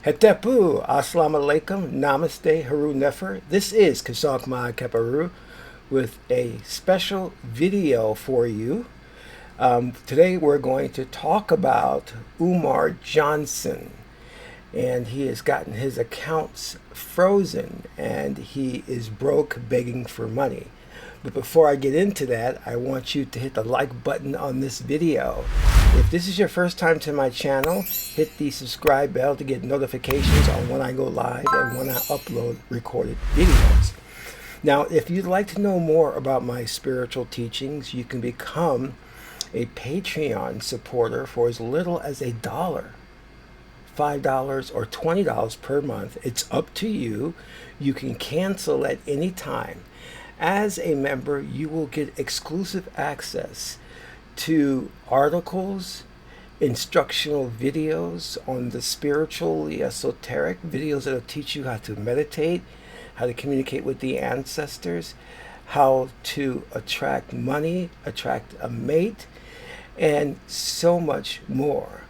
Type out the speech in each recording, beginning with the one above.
Hetepu, Assalamu alaikum, Namaste, Haru Nefer. This is Qesankh Kaparu with a special video for you. Today we're going to talk about Umar Johnson, and he has gotten his accounts frozen and he is broke begging for money. But before I get into that, I want you to hit the like button on this video. If this is your first time to my channel, hit the subscribe bell to get notifications on when I go live and when I upload recorded videos. Now, if you'd like to know more about my spiritual teachings, you can become a Patreon supporter for as little as $1, $5, or $20 per month. It's up to you. You can cancel at any time. As a member, you will get exclusive access to articles, instructional videos on the spiritually esoteric, videos that will teach you how to meditate, how to communicate with the ancestors, how to attract money, attract a mate, and so much more.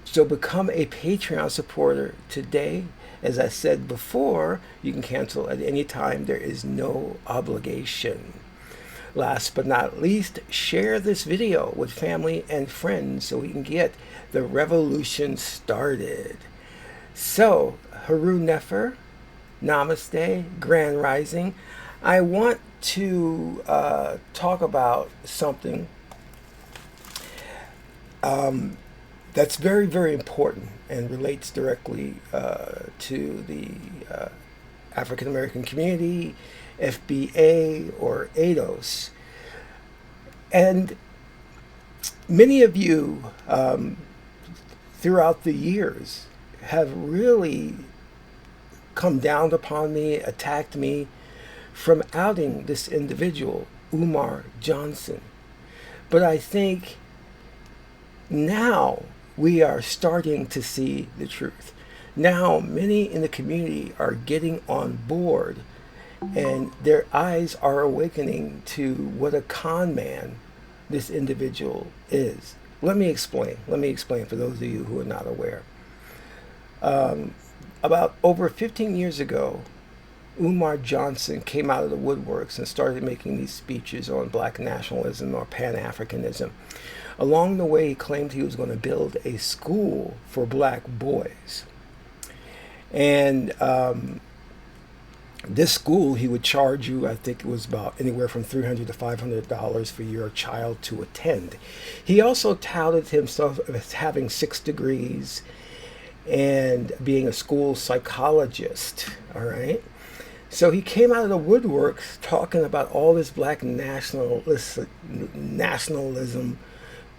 So become a Patreon supporter today. As I said before, you can cancel at any time. There is no obligation. Last but not least, share this video with family and friends so we can get the revolution started. So, Haru Nefer, Namaste, Grand Rising. I want to talk about something that's very, very important and relates directly to the African American community, FBA, or ADOS. And many of you throughout the years have really come down upon me, attacked me from outing this individual, Umar Johnson. But I think now we are starting to see the truth. Now many in the community are getting on board and their eyes are awakening to what a con man this individual is. Let me explain for those of you who are not aware. About over 15 years ago, Umar Johnson came out of the woodworks and started making these speeches on black nationalism or Pan-Africanism. Along the way, he claimed he was going to build a school for black boys. And this school, he would charge you, I think it was about anywhere from $300 to $500 for your child to attend. He also touted himself as having 6 degrees and being a school psychologist, all right? So he came out of the woodworks talking about all this black nationalism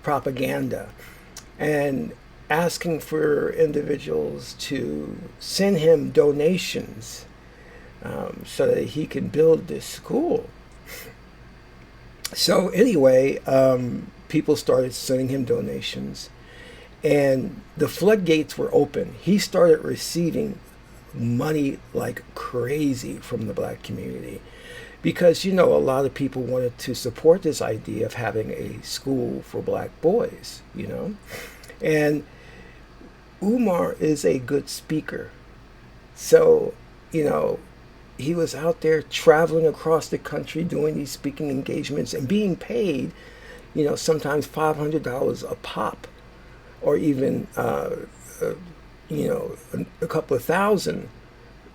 propaganda and asking for individuals to send him donations so that he can build this school. So anyway, people started sending him donations and the floodgates were open. He started receiving money like crazy from the black community because, you know, a lot of people wanted to support this idea of having a school for black boys, you know. And Umar is a good speaker. So, you know, he was out there traveling across the country doing these speaking engagements and being paid, you know, sometimes $500 a pop, or even you know, a couple of thousand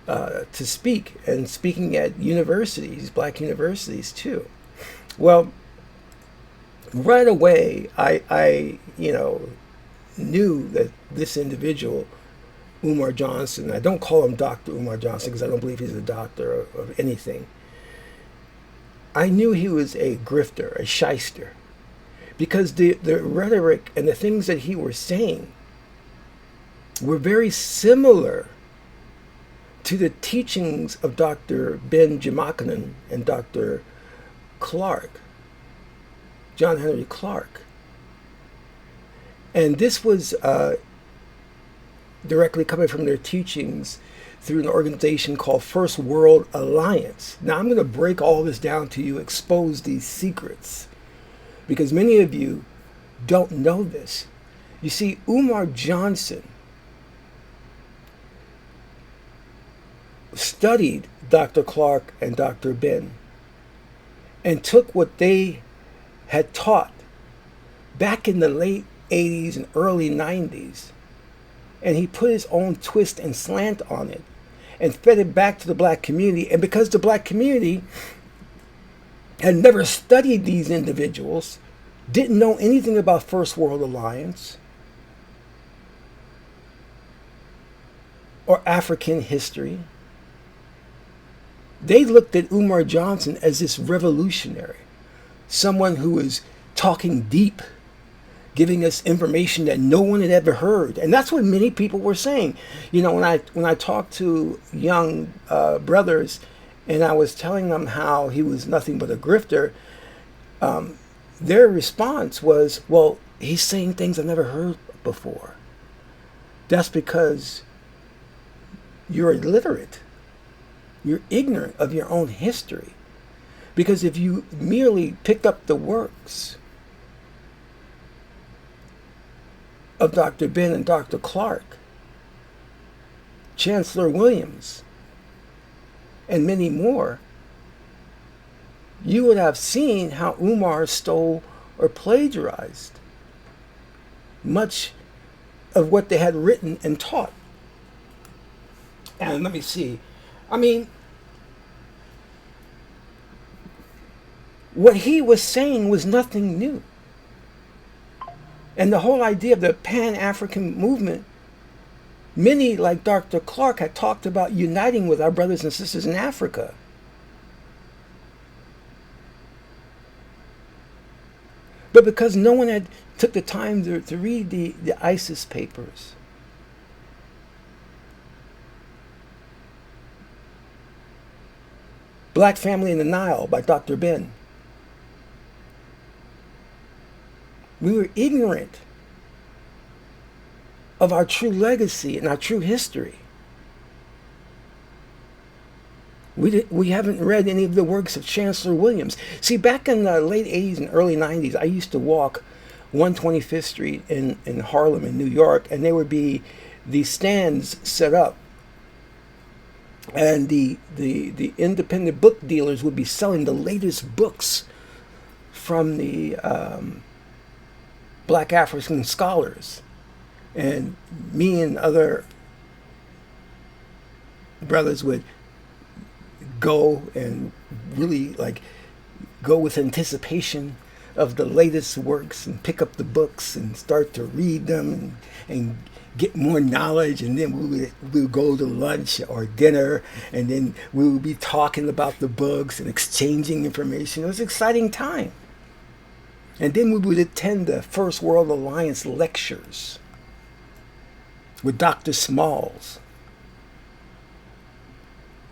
to speak, and speaking at universities, black universities too. Well, right away, I you know, knew that this individual, Umar Johnson, I don't call him Dr. Umar Johnson because I don't believe he's a doctor of anything. I knew he was a grifter, a shyster, because the rhetoric and the things that he was saying were very similar to the teachings of Dr. Ben Jamaikanan and Dr. Clark, John Henry Clark. And this was directly coming from their teachings through an organization called First World Alliance. Now I'm going to break all this down to you, expose these secrets, because many of you don't know this. You see, Umar Johnson studied Dr. Clark and Dr. Ben and took what they had taught back in the late 80s and early 90s, and he put his own twist and slant on it and fed it back to the black community. And because the black community had never studied these individuals, didn't know anything about First World Alliance or African history, they looked at Umar Johnson as this revolutionary, someone who was talking deep, giving us information that no one had ever heard. And that's what many people were saying. You know, when I talked to young brothers and I was telling them how he was nothing but a grifter, their response was, well, he's saying things I've never heard before. That's because you're illiterate. You're ignorant of your own history. Because if you merely pick up the works of Dr. Ben and Dr. Clark, Chancellor Williams, and many more, you would have seen how Umar stole or plagiarized much of what they had written and taught. And let me see. I mean, what he was saying was nothing new. And the whole idea of the Pan-African movement, many, like Dr. Clark, had talked about uniting with our brothers and sisters in Africa. But because no one had took the time to read the ISIS papers, Black Family in the Nile by Dr. Ben, we were ignorant of our true legacy and our true history. We haven't read any of the works of Chancellor Williams. See, back in the late 80s and early 90s, I used to walk 125th Street in Harlem in New York, and there would be these stands set up. And the independent book dealers would be selling the latest books from the Black African scholars. And me and other brothers would go and really go with anticipation of the latest works and pick up the books and start to read them and get more knowledge. And then we would go to lunch or dinner, and then we would be talking about the books and exchanging information. It was an exciting time. And then we would attend the First World Alliance lectures with Dr. Smalls.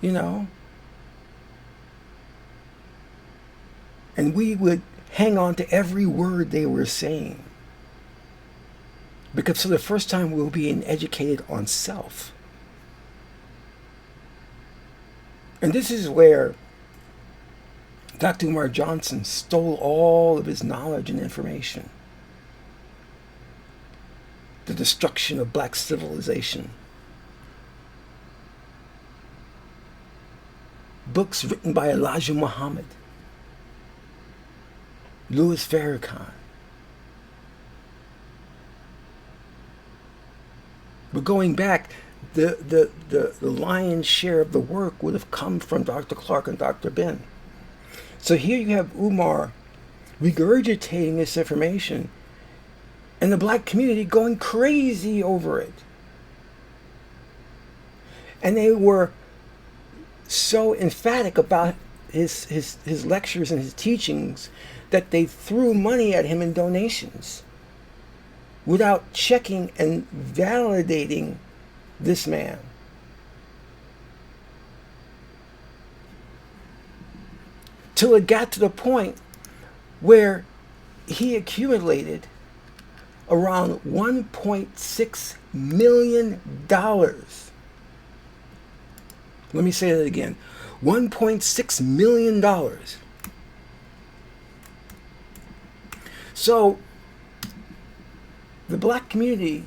You know? And we would hang on to every word they were saying. Because for the first time we were being educated on self. And this is where Dr. Umar Johnson stole all of his knowledge and information. The destruction of black civilization. Books written by Elijah Muhammad, Louis Farrakhan. But going back, the lion's share of the work would have come from Dr. Clark and Dr. Ben. So here you have Umar regurgitating this information and the black community going crazy over it. And they were so emphatic about his lectures and his teachings that they threw money at him in donations without checking and validating this man. Till it got to the point where he accumulated around $1.6 million. Let me say that again. $1.6 million. So the black community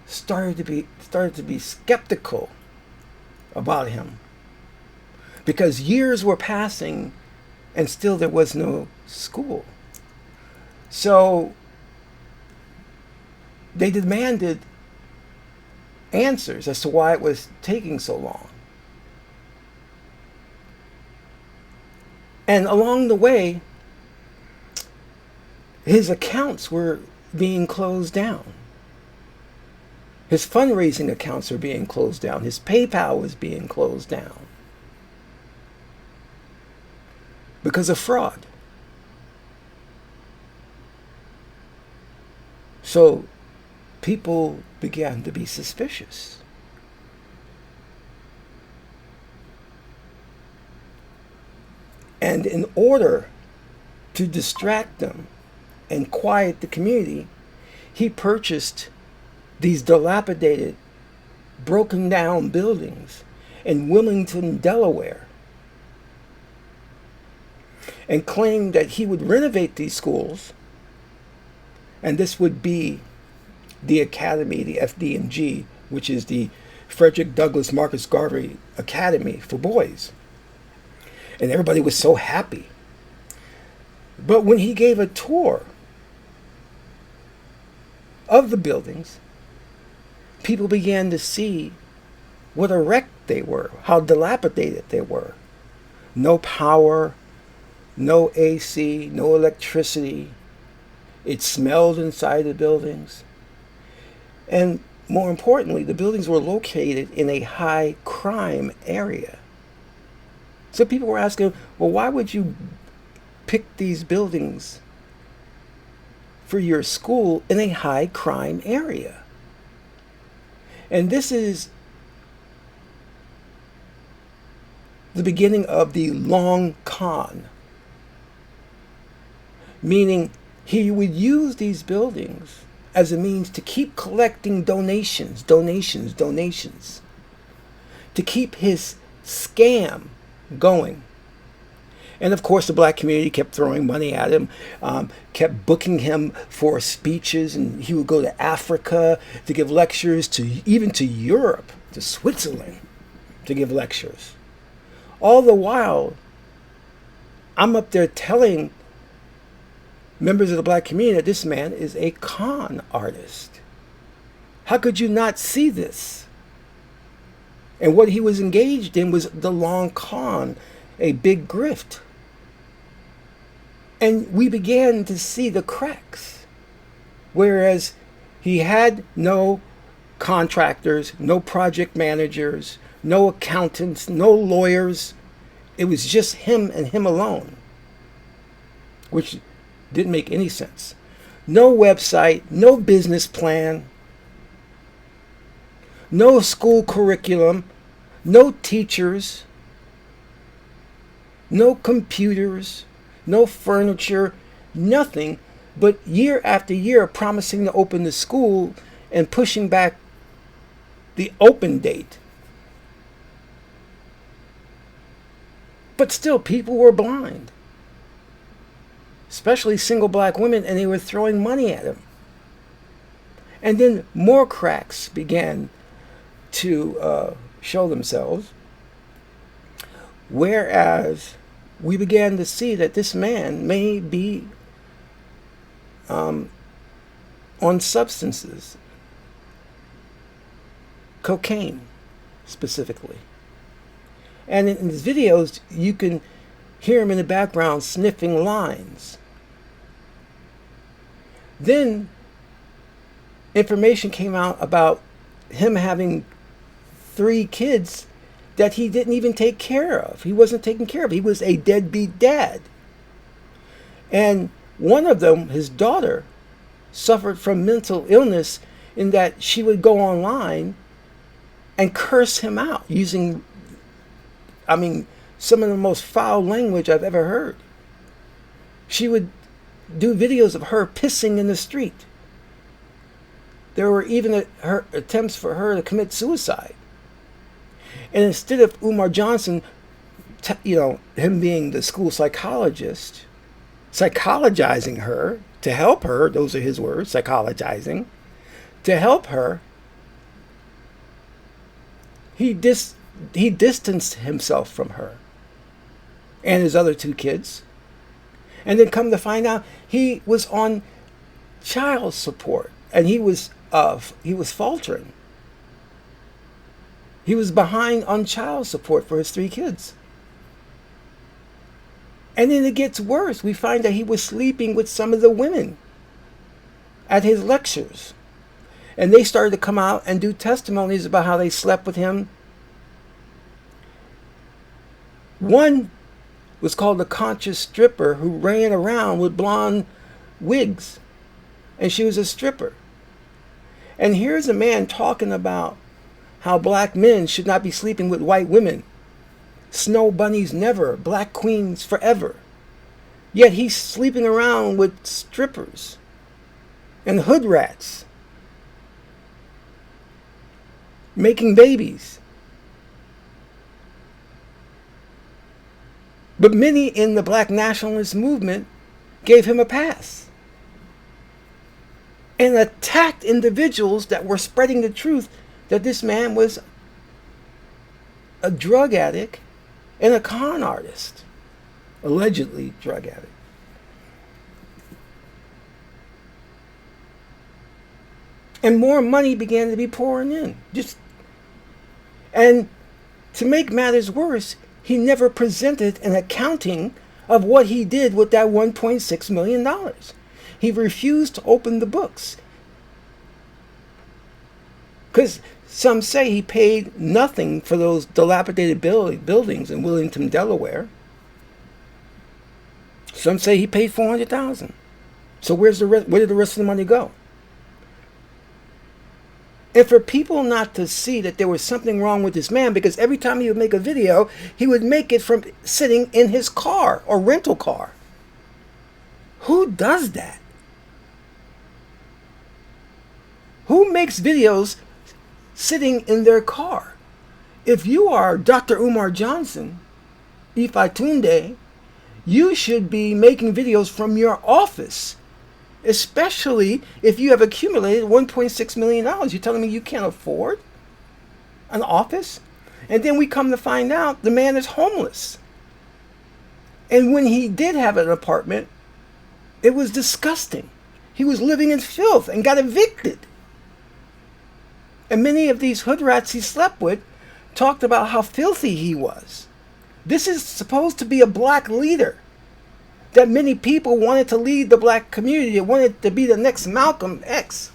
started to be skeptical about him. because years were passing and still there was no school. So they demanded answers as to why it was taking so long. And along the way, his accounts were being closed down. His fundraising accounts were being closed down. His PayPal was being closed down because of fraud. So people began to be suspicious. And in order to distract them and quiet the community, he purchased these dilapidated, broken down buildings in Wilmington, Delaware, and claimed that he would renovate these schools, and this would be the academy, the FD&G, which is the Frederick Douglass Marcus Garvey Academy for boys. And everybody was so happy. But when he gave a tour of the buildings, people began to see what a wreck they were, how dilapidated they were. No power, no AC, no electricity. It smelled inside the buildings. And more importantly, the buildings were located in a high crime area. So people were asking, well, why would you pick these buildings for your school in a high crime area? And this is the beginning of the long con, meaning he would use these buildings as a means to keep collecting donations, to keep his scam going. And of course, the black community kept throwing money at him, kept booking him for speeches, and he would go to Africa to give lectures, even to Europe, to Switzerland, to give lectures. All the while, I'm up there telling members of the black community that this man is a con artist. How could you not see this? And what he was engaged in was the long con, a big grift. And we began to see the cracks. Whereas he had no contractors, no project managers, no accountants, no lawyers. It was just him and him alone, which didn't make any sense. No website, no business plan, no school curriculum, no teachers, no computers, no furniture, nothing, but year after year promising to open the school and pushing back the open date. But still, people were blind, especially single black women, and they were throwing money at him. And then more cracks began to show themselves, whereas we began to see that this man may be on substances, cocaine specifically. And in his videos, you can hear him in the background sniffing lines. Then information came out about him having 3 kids that he didn't even take care of. He wasn't taking care of. He was a deadbeat dad. And one of them, his daughter, suffered from mental illness in that she would go online and curse him out using, some of the most foul language I've ever heard. She would do videos of her pissing in the street. There were even her attempts for her to commit suicide. And instead of Umar Johnson, him being the school psychologist, psychologizing her to help her, those are his words, psychologizing, to help her, he distanced himself from her. and his other 2 kids. And then come to find out he was on child support, and he was faltering. He was behind on child support for his 3 kids. And then it gets worse. We find that he was sleeping with some of the women at his lectures. And they started to come out and do testimonies about how they slept with him. One was called a conscious stripper who ran around with blonde wigs. And she was a stripper. And here's a man talking about how black men should not be sleeping with white women. Snow bunnies never, black queens forever. Yet he's sleeping around with strippers and hood rats, making babies. But many in the black nationalist movement gave him a pass and attacked individuals that were spreading the truth that this man was a drug addict and a con artist, allegedly drug addict. And more money began to be pouring in. And to make matters worse, he never presented an accounting of what he did with that $1.6 million. He refused to open the books. Because some say he paid nothing for those dilapidated buildings in Wilmington, Delaware. Some say he paid $400,000. So where did the rest of the money go? And for people not to see that there was something wrong with this man, because every time he would make a video, he would make it from sitting in his car or rental car. Who does that? Who makes videos sitting in their car? If you are Dr. Umar Johnson, Ifa Tunde, you should be making videos from your office. Especially if you have accumulated $1.6 million. You're telling me you can't afford an office? And then we come to find out the man is homeless. And when he did have an apartment, it was disgusting. He was living in filth and got evicted. And many of these hood rats he slept with talked about how filthy he was. This is supposed to be a black leader that many people wanted to lead the black community. They wanted to be the next Malcolm X.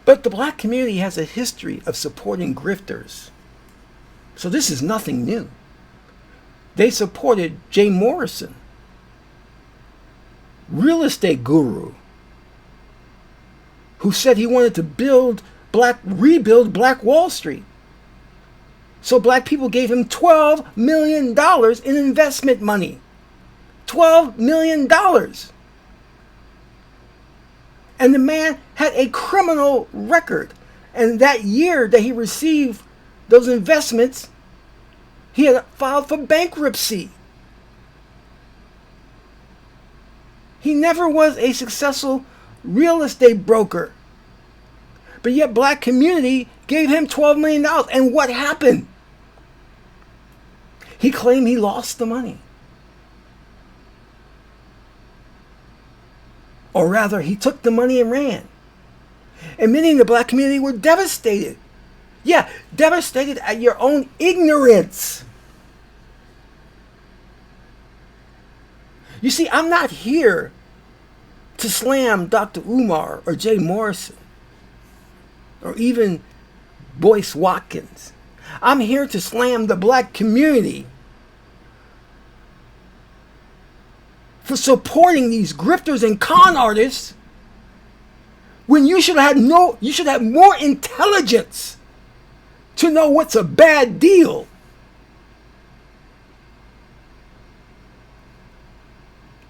But the black community has a history of supporting grifters. So this is nothing new. They supported Jay Morrison, real estate guru, who said he wanted to rebuild Black Wall Street. So black people gave him $12 million in investment money. $12 million. And the man had a criminal record. And that year that he received those investments, he had filed for bankruptcy. He never was a successful real estate broker. But yet black community gave him $12 million. And what happened? He claimed he lost the money. Or rather, he took the money and ran. And many in the black community were devastated. Yeah, devastated at your own ignorance. You see, I'm not here to slam Dr. Umar or Jay Morrison or even Boyce Watkins. I'm here to slam the black community for supporting these grifters and con artists when you should have more intelligence to know what's a bad deal.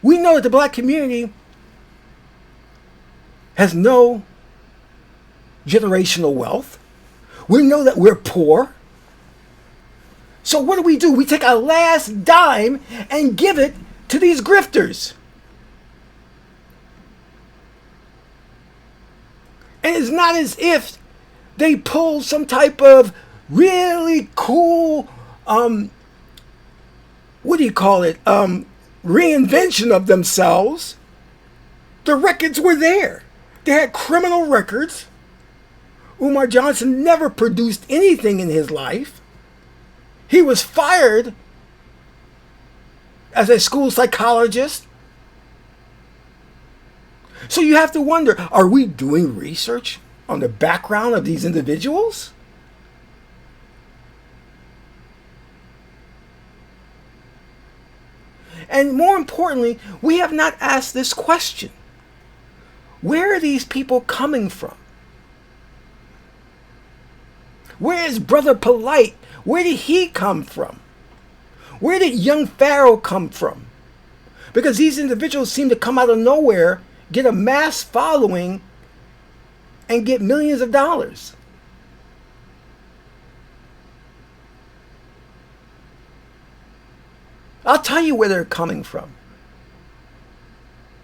We know that the black community has no generational wealth. We know that we're poor. So what do? We take our last dime and give it to these grifters. And it's not as if They pull some type of really cool, what do you call it, reinvention of themselves. The records were there. They had criminal records. Umar Johnson never produced anything in his life. He was fired as a school psychologist. So you have to wonder, are we doing research on the background of these individuals? And more importantly, we have not asked this question. Where are these people coming from? Where is Brother Polite? Where did he come from? Where did young Pharaoh come from? Because these individuals seem to come out of nowhere, get a mass following, and get millions of dollars. I'll tell you where they're coming from.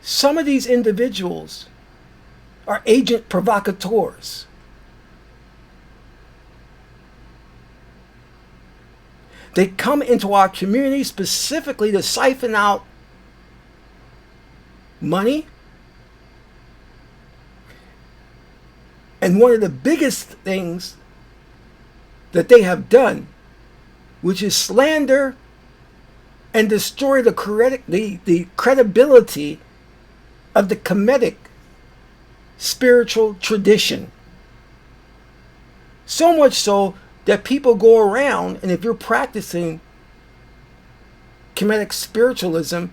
Some of these individuals are agent provocateurs. They come into our community specifically to siphon out money. And one of the biggest things that they have done, which is slander and destroy the credibility of the Kemetic spiritual tradition. So much so that people go around, and if you're practicing Kemetic spiritualism,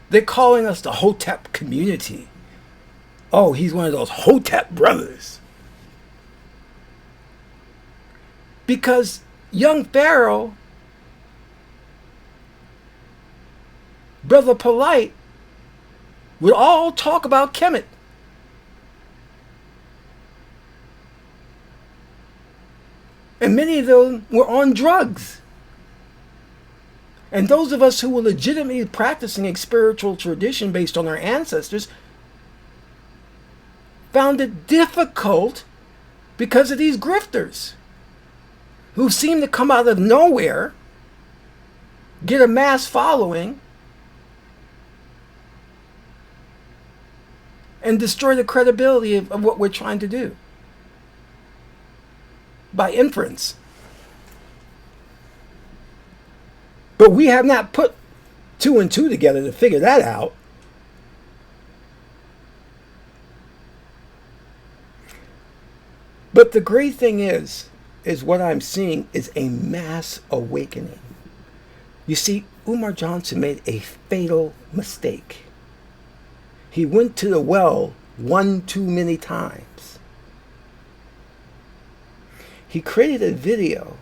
they're calling us the Hotep community. Oh, he's one of those Hotep brothers. Because young Pharaoh, Brother Polite, would all talk about Kemet. And many of them were on drugs. And those of us who were legitimately practicing a spiritual tradition based on our ancestors found it difficult because of these grifters who seem to come out of nowhere, get a mass following, and destroy the credibility of what we're trying to do by inference. But we have not put 2 and 2 together to figure that out. But the great thing is what I'm seeing is a mass awakening. You see, Umar Johnson made a fatal mistake. He went to the well one too many times. He created a video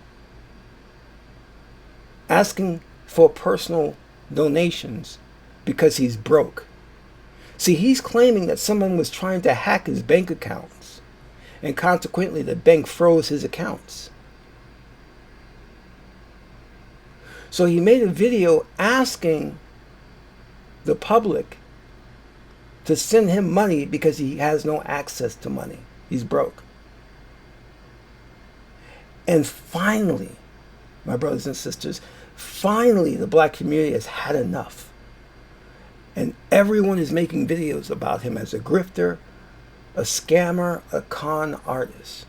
asking for personal donations because he's broke. See, he's claiming that someone was trying to hack his bank accounts, and consequently the bank froze his accounts. So he made a video asking the public to send him money because he has no access to money. He's broke. And finally, my brothers and sisters, finally the black community has had enough. And everyone is making videos about him as a grifter, a scammer, a con artist.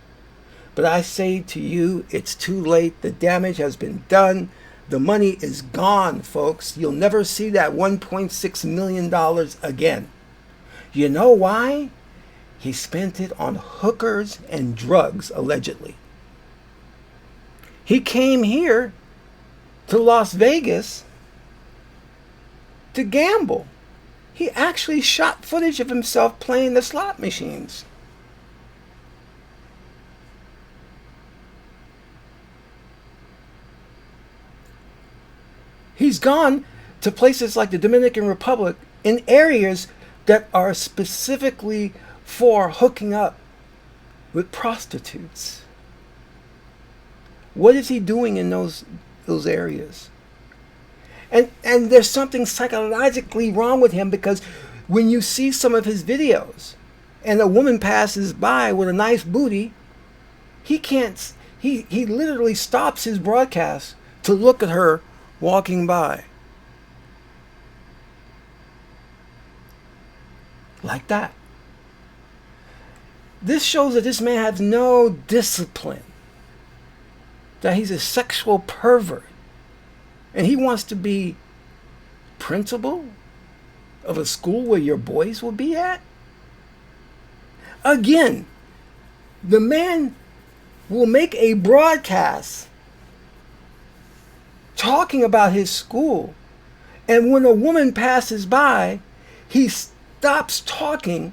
But I say to you, it's too late. The damage has been done. The money is gone, folks. You'll never see that $1.6 million again. You know why? He spent it on hookers and drugs, allegedly. He came here to Las Vegas to gamble. He actually shot footage of himself playing the slot machines. He's gone to places like the Dominican Republic in areas that are specifically for hooking up with prostitutes. What is he doing in those areas? And there's something psychologically wrong with him, because when you see some of his videos and a woman passes by with a nice booty, He can't, he literally stops his broadcast to look at her walking by. Like that. This shows that this man has no discipline. That he's a sexual pervert. And he wants to be principal of a school where your boys will be at? Again, the man will make a broadcast talking about his school. And when a woman passes by, he stops talking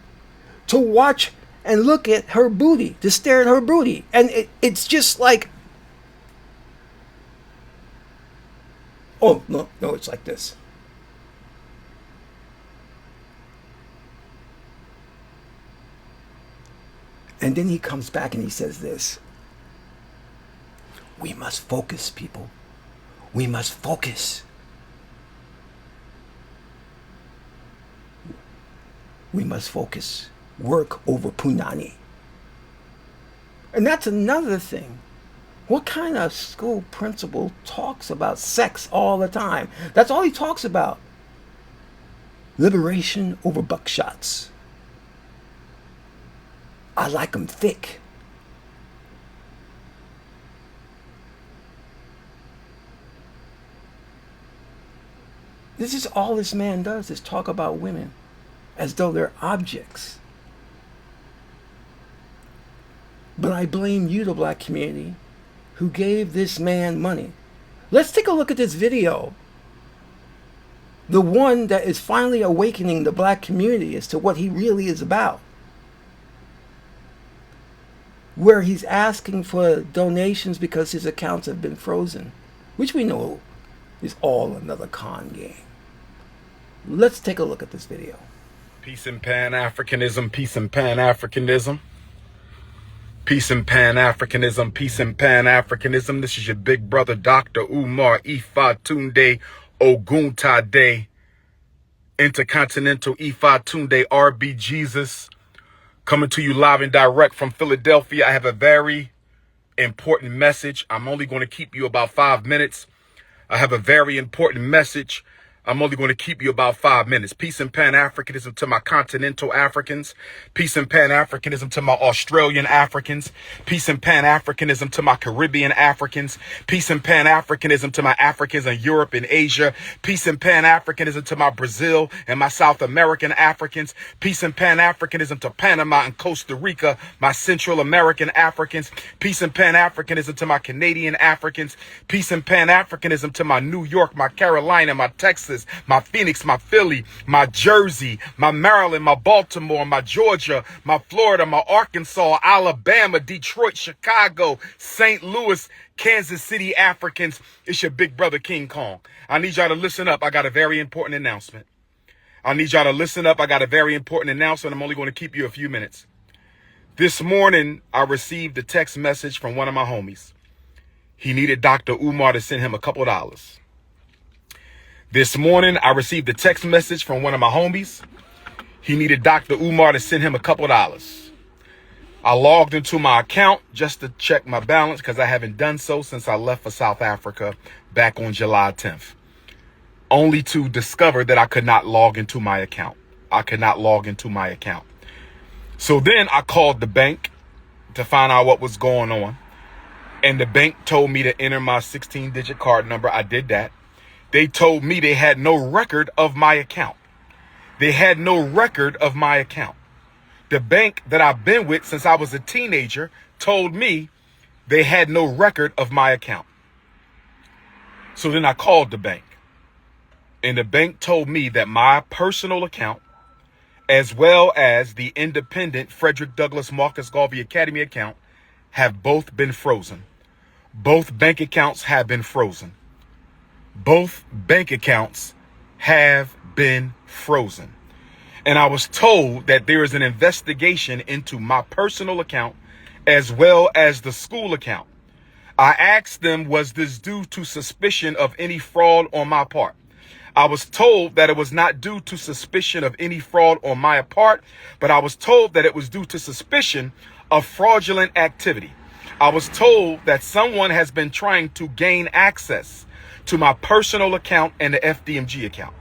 to watch and look at her booty, to stare at her booty. And it's just like, oh, no, it's like this. And then he comes back and he says this: we must focus, people. We must focus. We must focus. Work over punani. And that's another thing. What kind of school principal talks about sex all the time? That's all he talks about. Liberation over buckshots. I like them thick. This is all this man does, is talk about women as though they're objects. But I blame you, the black community, who gave this man money. Let's take a look at this video. The one that is finally awakening the black community as to what he really is about. Where he's asking for donations because his accounts have been frozen, which we know is all another con game. Let's take a look at this video. Peace and Pan-Africanism, peace and Pan-Africanism. Peace and Pan-Africanism, peace and Pan-Africanism. This is your big brother, Dr. Umar Ifa Tunde Oguntade, Intercontinental Ifa Tunde RB Jesus, coming to you live and direct from Philadelphia. I have a very important message. I'm only going to keep you about 5 minutes. I have a very important message. I'm only going to keep you about 5 minutes. Peace and Pan-Africanism to my continental Africans. Peace and Pan-Africanism to my Australian Africans. Peace and Pan-Africanism to my Caribbean Africans. Peace and Pan-Africanism to my Africans in Europe and Asia. Peace and Pan-Africanism to my Brazil and my South American Africans. Peace and Pan-Africanism to Panama and Costa Rica, my Central American Africans. Peace and Pan-Africanism to my Canadian Africans. Peace and Pan-Africanism to my New York, my Carolina, my Texas, my Phoenix, my Philly, my Jersey, my Maryland, my Baltimore, my Georgia, my Florida, my Arkansas, Alabama, Detroit, Chicago, St. Louis, Kansas City Africans. It's your big brother, King Kong. I need y'all to listen up. I got a very important announcement. I need y'all to listen up. I got a very important announcement. I'm only going to keep you a few minutes. This morning, I received a text message from one of my homies. He needed Dr. Umar to send him a couple dollars. This morning, I received a text message from one of my homies. He needed Dr. Umar to send him a couple dollars. I logged into my account just to check my balance because I haven't done so since I left for South Africa back on July 10th. Only to discover that I could not log into my account. So then I called the bank to find out what was going on. And the bank told me to enter my 16-digit card number. I did that. They told me they had no record of my account. The bank that I've been with since I was a teenager told me they had no record of my account. So then I called the bank. And the bank told me that my personal account, as well as the independent Frederick Douglass Marcus Garvey Academy account, have both been frozen. Both bank accounts have been frozen. And I was told that there is an investigation into my personal account as well as the school account. I asked them, was this due to suspicion of any fraud on my part? I was told that it was not due to suspicion of any fraud on my part, but I was told that it was due to suspicion of fraudulent activity. I was told that someone has been trying to gain access to my personal account and the FDMG account.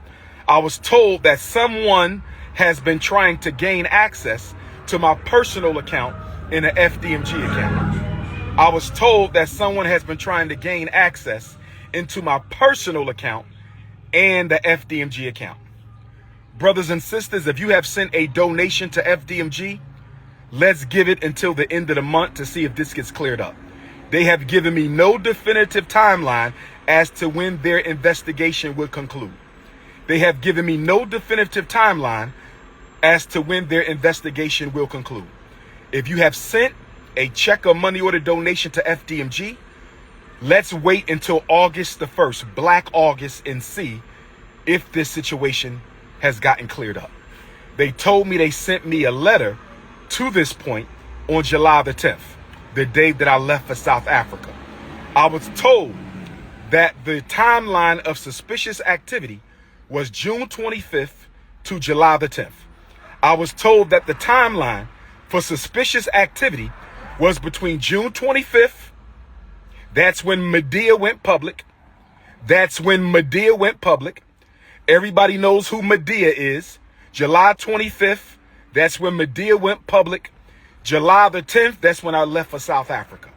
I was told that someone has been trying to gain access to my personal account and the FDMG account. I was told that someone has been trying to gain access into my personal account and the FDMG account. Brothers and sisters, if you have sent a donation to FDMG, let's give it until the end of the month to see if this gets cleared up. They have given me no definitive timeline as to when their investigation will conclude. They have given me no definitive timeline as to when their investigation will conclude. If you have sent a check or money order donation to FDMG, let's wait until August the 1st, Black August, and see if this situation has gotten cleared up. They told me they sent me a letter to this point on July the 10th, the day that I left for South Africa. I was told that the timeline of suspicious activity was June 25th to July the 10th. I was told that the timeline for suspicious activity was between June 25th, that's when Medea went public. Everybody knows who Medea is. July 25th, that's when Medea went public. July the 10th, that's when I left for South Africa.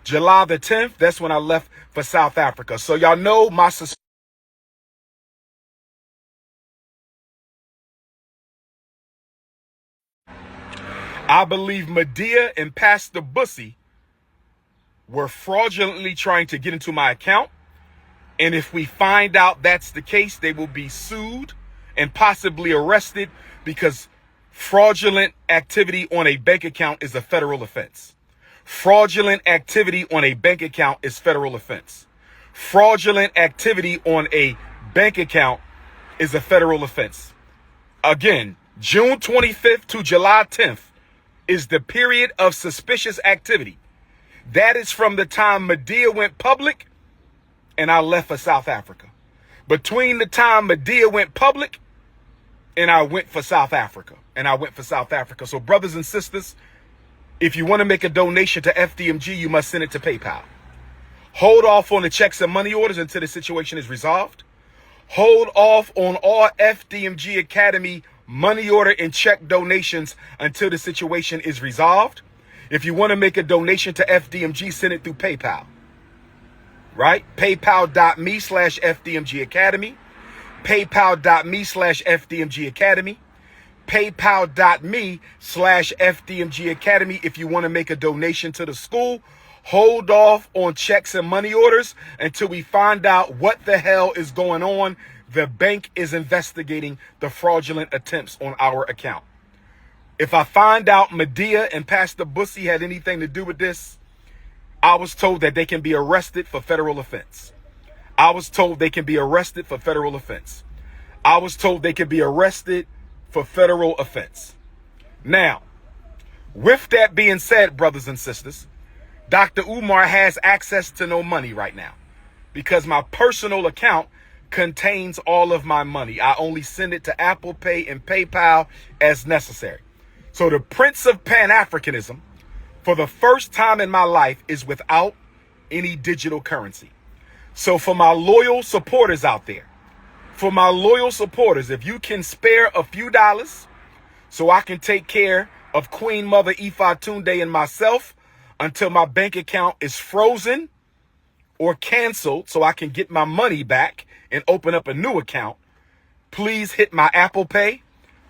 July the 10th, that's when I left for South Africa. So y'all know my suspicion. I believe Medea and Pastor Bussy were fraudulently trying to get into my account. And if we find out that's the case, they will be sued and possibly arrested, because fraudulent activity on a bank account is a federal offense. Fraudulent activity on a bank account is federal offense. Fraudulent activity on a bank account is a federal offense. Again, June 25th to July 10th is the period of suspicious activity. That is from the time Medea went public and I left for South Africa. Between the time Medea went public and I went for South Africa. So brothers and sisters, if you want to make a donation to FDMG, you must send it to PayPal. Hold off on the checks and money orders until the situation is resolved. Hold off on all FDMG Academy money order and check donations until the situation is resolved. If you want to make a donation to FDMG, send it through PayPal. Right? PayPal.me/FDMG Academy. PayPal.me/FDMG Academy. PayPal.me/FDMG Academy. If you want to make a donation to the school, hold off on checks and money orders until we find out what the hell is going on. The bank is investigating the fraudulent attempts on our account. If I find out Medea and Pastor Bussy had anything to do with this, I was told that they can be arrested for federal offense. I was told they can be arrested for federal offense. Now, with that being said, brothers and sisters, Dr. Umar has access to no money right now because my personal account contains all of my money. I only send it to Apple Pay and PayPal as necessary. So the Prince of Pan-Africanism, for the first time in my life, is without any digital currency. So for my loyal supporters out there, if you can spare a few dollars so I can take care of Queen Mother Ifatunde and myself until my bank account is frozen or canceled so I can get my money back and open up a new account, please hit my Apple Pay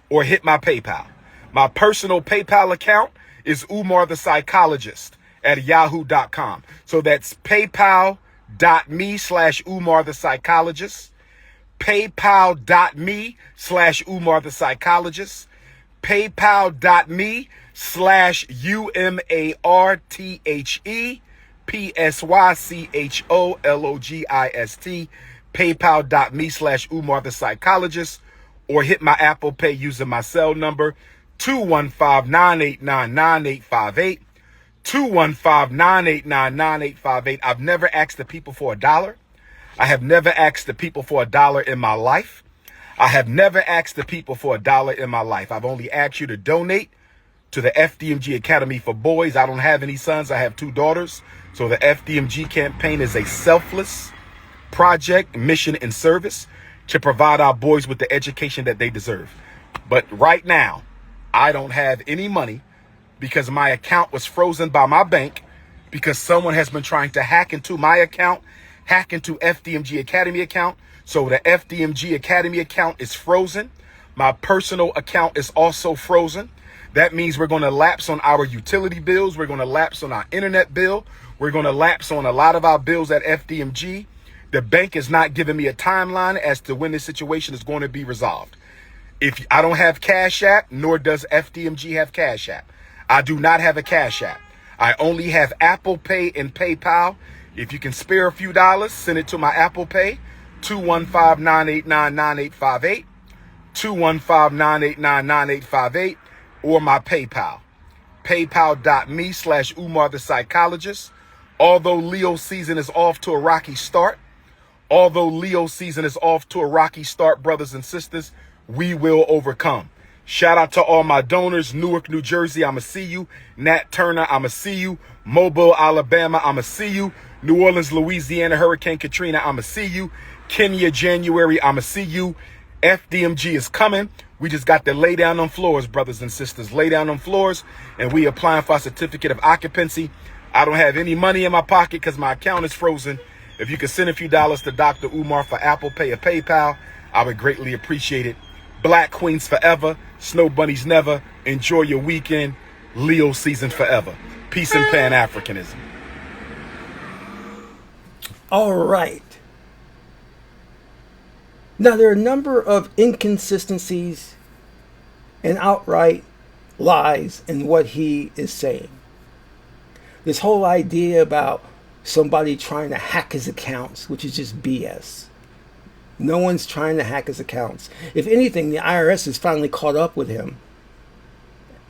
or hit my PayPal. My personal PayPal account is Umar the Psychologist at yahoo.com. So that's paypal.me/Umar the Psychologist. PayPal.me/Umar the Psychologist. PayPal.me/UMARTHEPSYCHOLOGIST. PayPal.me/Umar the Psychologist, or hit my Apple Pay using my cell number 215-989-9858. 215-989-9858. I've never asked the people for $1. I have never asked the people for $1 in my life. I've only asked you to donate to the FDMG Academy for Boys. I don't have any sons. I have 2 daughters. So the FDMG campaign is a selfless project, mission, and service to provide our boys with the education that they deserve. But right now, I don't have any money because my account was frozen by my bank because someone has been trying to hack into my account, hack into FDMG Academy account. So the FDMG Academy account is frozen. My personal account is also frozen. That means we're going to lapse on our utility bills. We're going to lapse on our internet bill. We're going to lapse on a lot of our bills at FDMG. The bank is not giving me a timeline as to when this situation is going to be resolved. If I don't have CashApp, nor does FDMG have CashApp. I do not have a CashApp. I only have Apple Pay and PayPal. If you can spare a few dollars, send it to my Apple Pay, 215-989-9858, 215-989-9858, or my PayPal, paypal.me/Umar the Psychologist. Although Leo season is off to a rocky start, brothers and sisters, we will overcome. Shout out to all my donors. Newark, New Jersey, I'ma see you. Nat Turner, I'ma see you. Mobile, Alabama, I'ma see you. New Orleans, Louisiana, Hurricane Katrina, I'ma see you. Kenya, January, I'ma see you. FDMG is coming. We just got to lay down on floors, brothers and sisters. Lay down on floors, and we applying for a certificate of occupancy. I don't have any money in my pocket because my account is frozen. If you could send a few dollars to Dr. Umar for Apple Pay or PayPal, I would greatly appreciate it. Black Queens forever. Snow Bunnies never. Enjoy your weekend. Leo season forever. Peace and Pan-Africanism. All right. Now, there are a number of inconsistencies and outright lies in what he is saying. This whole idea about somebody trying to hack his accounts, which is just BS. No one's trying to hack his accounts. If anything, the IRS has finally caught up with him.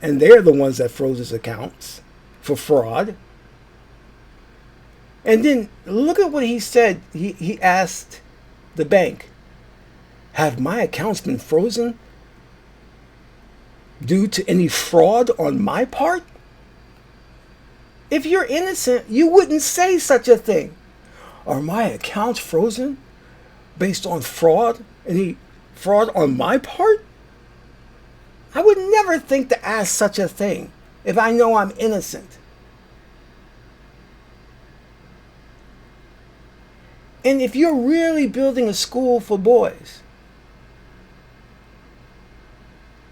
And they're the ones that froze his accounts for fraud. And then look at what he said. He asked the bank, have my accounts been frozen due to any fraud on my part? If you're innocent, you wouldn't say such a thing. Are my accounts frozen based on fraud? Any fraud on my part? I would never think to ask such a thing if I know I'm innocent. And if you're really building a school for boys,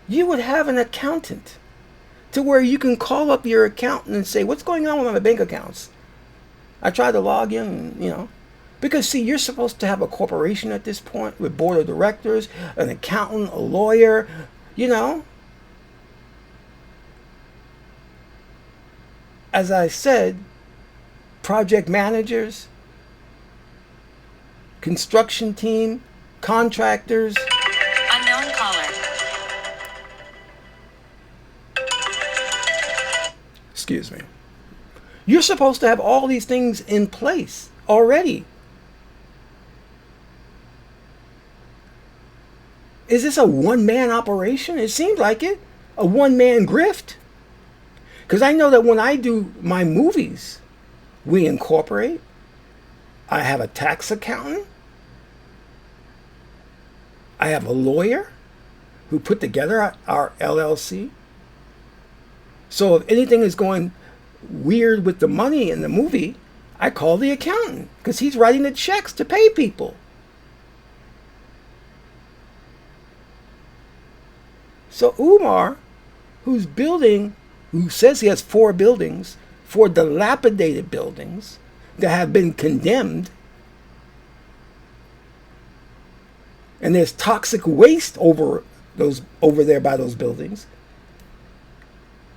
you would have an accountant to where you can call up your accountant and say, what's going on with my bank accounts? I tried to log in, because see, you're supposed to have a corporation at this point with board of directors, an accountant, a lawyer, As I said, project managers, construction team, contractors. Unknown caller. Excuse me. You're supposed to have all these things in place already. Is this a one-man operation? It seems like it. A one-man grift. Because I know that when I do my movies, we incorporate. I have a tax accountant. I have a lawyer who put together our LLC. So if anything is going weird with the money in the movie, I call the accountant because he's writing the checks to pay people. So Umar, who says he has 4 buildings, 4 dilapidated buildings that have been condemned, and there's toxic waste over there by those buildings,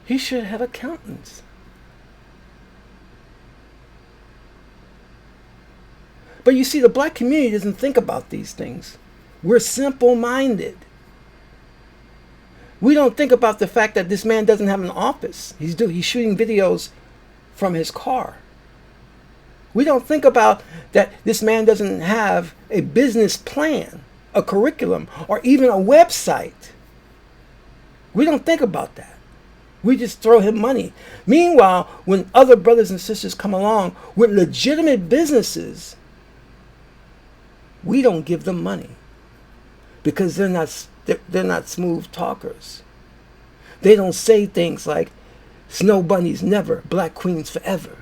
he should have accountants. But you see, the black community doesn't think about these things. We're simple-minded. We don't think about the fact that this man doesn't have an office. He's shooting videos from his car. We don't think about that this man doesn't have a business plan, a curriculum, or even a website. We don't think about that. We just throw him money. Meanwhile, when other brothers and sisters come along with legitimate businesses, we don't give them money because they're not smooth talkers. They don't say things like snow bunnies never, black queens forever.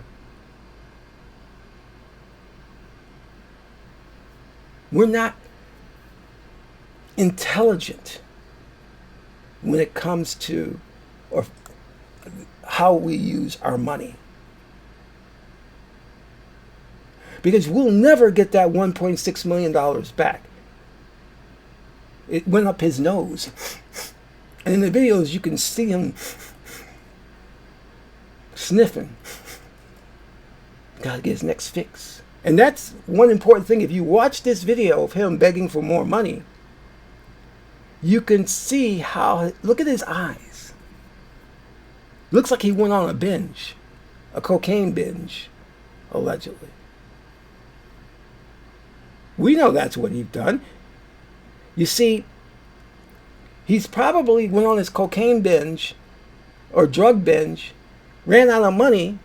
We're not intelligent when it comes to or how we use our money. Because we'll never get that $1.6 million back. It went up his nose. And in the videos, you can see him sniffing. Gotta get his next fix. And that's one important thing. If you watch this video of him begging for more money, you can see how, look at his eyes. Looks like he went on a binge, a cocaine binge, allegedly. We know that's what he's done. You see, he's probably went on his cocaine binge or drug binge, ran out of money,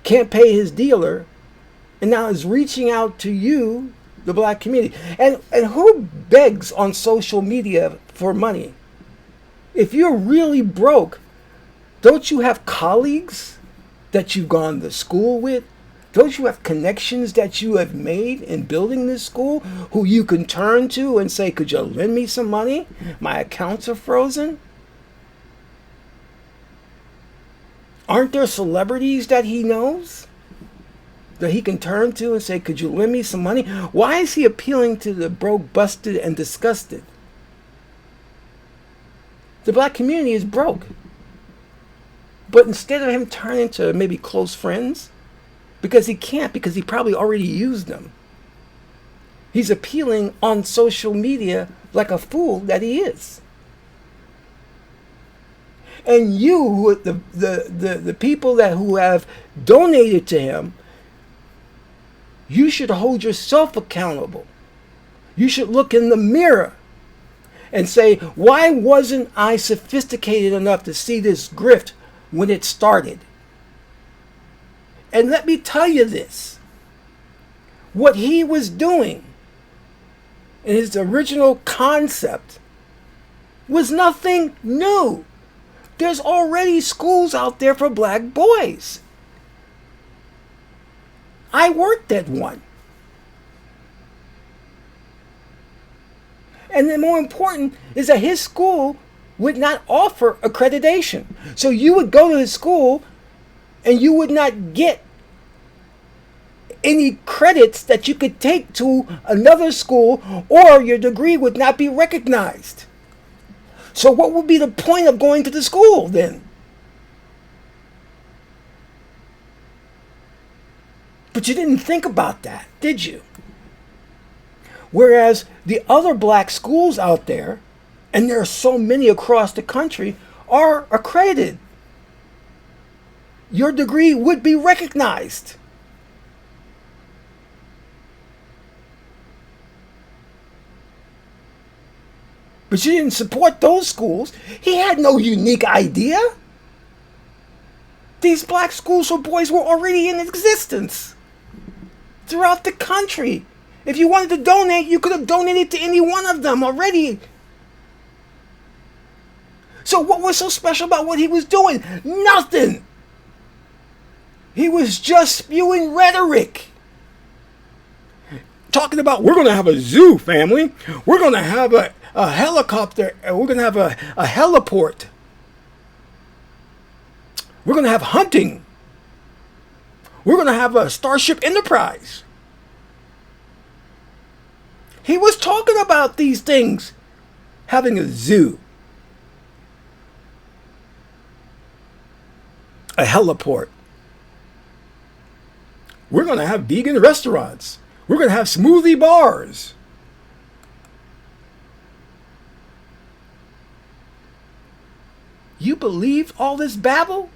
can't pay his dealer, and now is reaching out to you, the black community. And who begs on social media for money? If you're really broke, don't you have colleagues that you've gone to school with? Don't you have connections that you have made in building this school who you can turn to and say, could you lend me some money? My accounts are frozen. Aren't there celebrities that he knows that he can turn to and say, could you lend me some money? Why is he appealing to the broke, busted, and disgusted? The black community is broke. But instead of him turning to maybe close friends, because he can't, because he probably already used them, he's appealing on social media like a fool that he is. And you, the people who have donated to him, you should hold yourself accountable. You should look in the mirror and say, why wasn't I sophisticated enough to see this grift when it started? And let me tell you this. What he was doing in his original concept was nothing new. There's already schools out there for black boys. I worked at one. And then more important is that his school would not offer accreditation. So you would go to his school and you would not get any credits that you could take to another school, or your degree would not be recognized. So what would be the point of going to the school then? But you didn't think about that, did you? Whereas the other black schools out there, and there are so many across the country, are accredited. Your degree would be recognized. But you didn't support those schools. He had no unique idea. These black schools for boys were already in existence throughout the country. If you wanted to donate, you could have donated to any one of them already. So what was so special about what he was doing? Nothing. He was just spewing rhetoric. Talking about, we're going to have a zoo, family. We're going to have a helicopter. We're going to have a heliport. We're going to have hunting. We're going to have a Starship Enterprise. He was talking about these things. Having a zoo. A heliport. We're going to have vegan restaurants. We're going to have smoothie bars. You believe all this babble?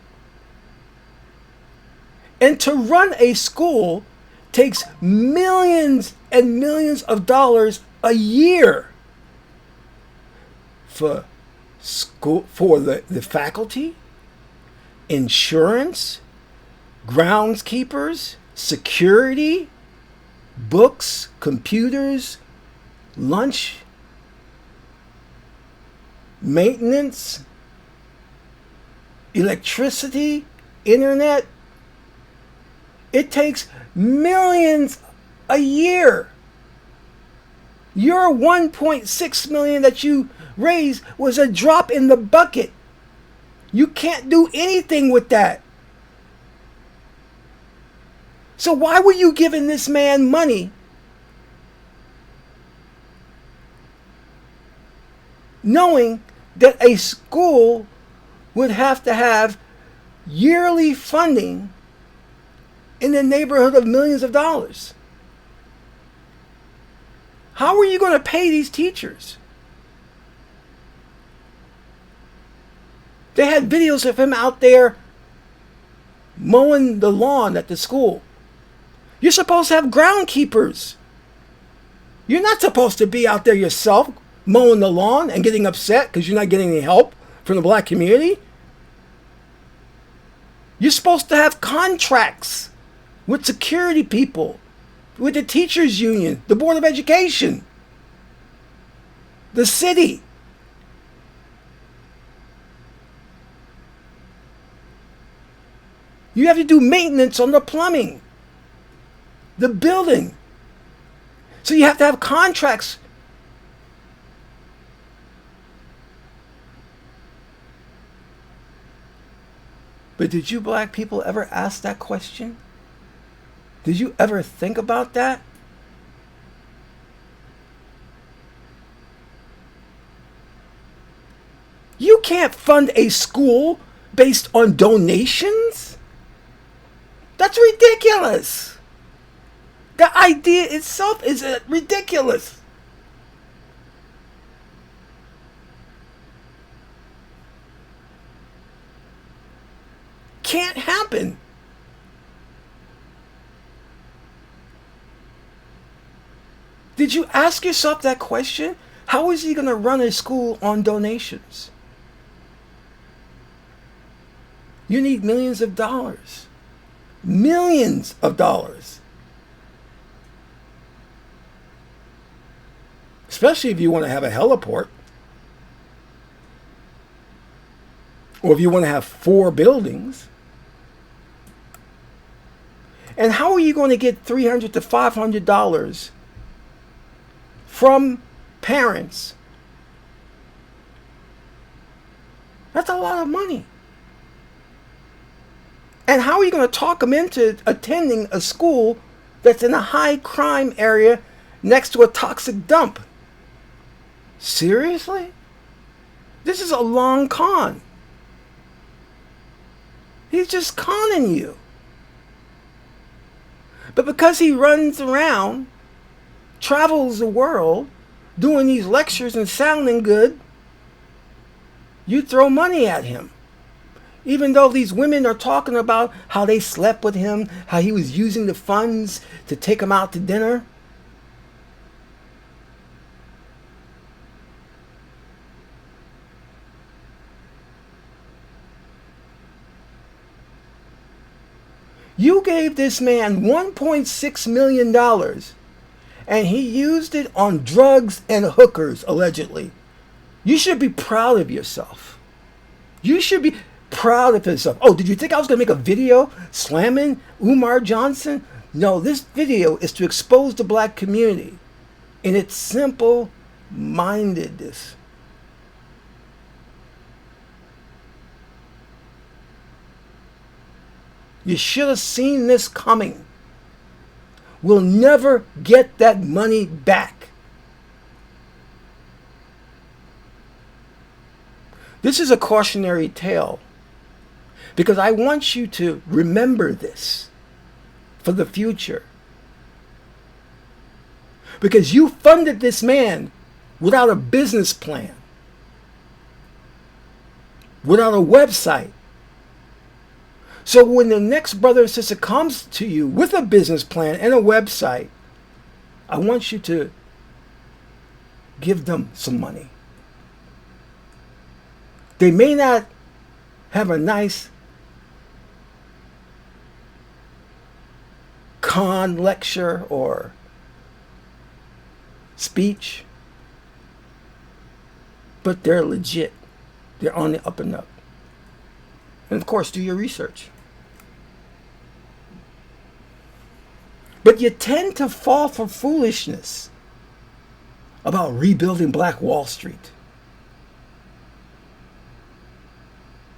And to run a school takes millions and millions of dollars a year for school, for the faculty, insurance, groundskeepers, security, books, computers, lunch, maintenance, electricity, internet. It takes millions a year. Your 1.6 million that you raised was a drop in the bucket. You can't do anything with that. So why were you giving this man money knowing that a school would have to have yearly funding in the neighborhood of millions of dollars? How are you going to pay these teachers? They had videos of him out there mowing the lawn at the school. You're supposed to have groundkeepers. You're not supposed to be out there yourself mowing the lawn and getting upset because you're not getting any help from the black community. You're supposed to have contracts with security people, with the teachers union, the Board of Education, the city. You have to do maintenance on the plumbing, the building. So you have to have contracts. But did you black people ever ask that question? Did you ever think about that? You can't fund a school based on donations. That's ridiculous. The idea itself is ridiculous. Can't happen. Did you ask yourself that question? How is he going to run a school on donations? You need millions of dollars. Millions of dollars. Especially if you want to have a heliport. Or if you want to have 4 buildings. And how are you going to get $300 to $500 from parents? That's a lot of money. And how are you going to talk them into attending a school that's in a high crime area next to a toxic dump? Seriously? This is a long con. He's just conning you. But because he runs around, travels the world, doing these lectures and sounding good, you throw money at him. Even though these women are talking about how they slept with him, how he was using the funds to take them out to dinner. You gave this man $1.6 million and he used it on drugs and hookers, allegedly. You should be proud of yourself. You should be proud of yourself. Oh, did you think I was going to make a video slamming Umar Johnson? No, this video is to expose the black community in its simple mindedness. You should have seen this coming. We'll never get that money back. This is a cautionary tale because I want you to remember this for the future. Because you funded this man without a business plan, without a website. So when the next brother or sister comes to you with a business plan and a website, I want you to give them some money. They may not have a nice con lecture or speech, but they're legit. They're on the up and up. And of course, do your research. But you tend to fall for foolishness about rebuilding Black Wall Street,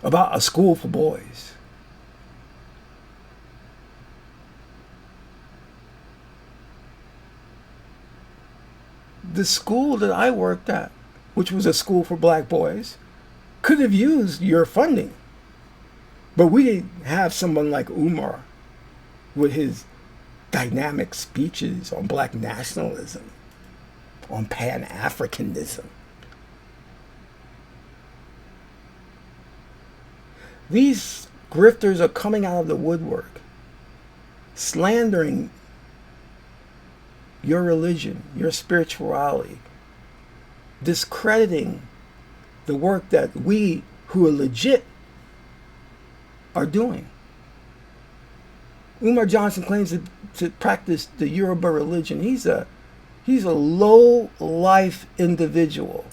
about a school for boys. The school that I worked at, which was a school for black boys, could have used your funding. But we didn't have someone like Umar with his dynamic speeches on black nationalism, on Pan-Africanism. These grifters are coming out of the woodwork, slandering your religion, your spirituality, discrediting the work that we who are legit are doing. Umar Johnson claims to practice the Yoruba religion. He's a low-life individual.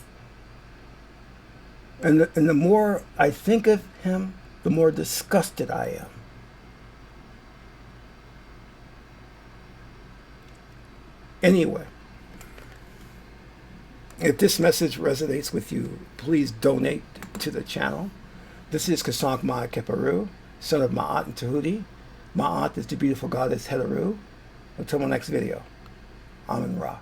And the more I think of him, the more disgusted I am. Anyway, if this message resonates with you, please donate to the channel. This is Qesankh Ma'Keperu, son of Ma'at and Tahuti. Ma'at is the beautiful goddess Heteru. Until my next video, Amun Ra.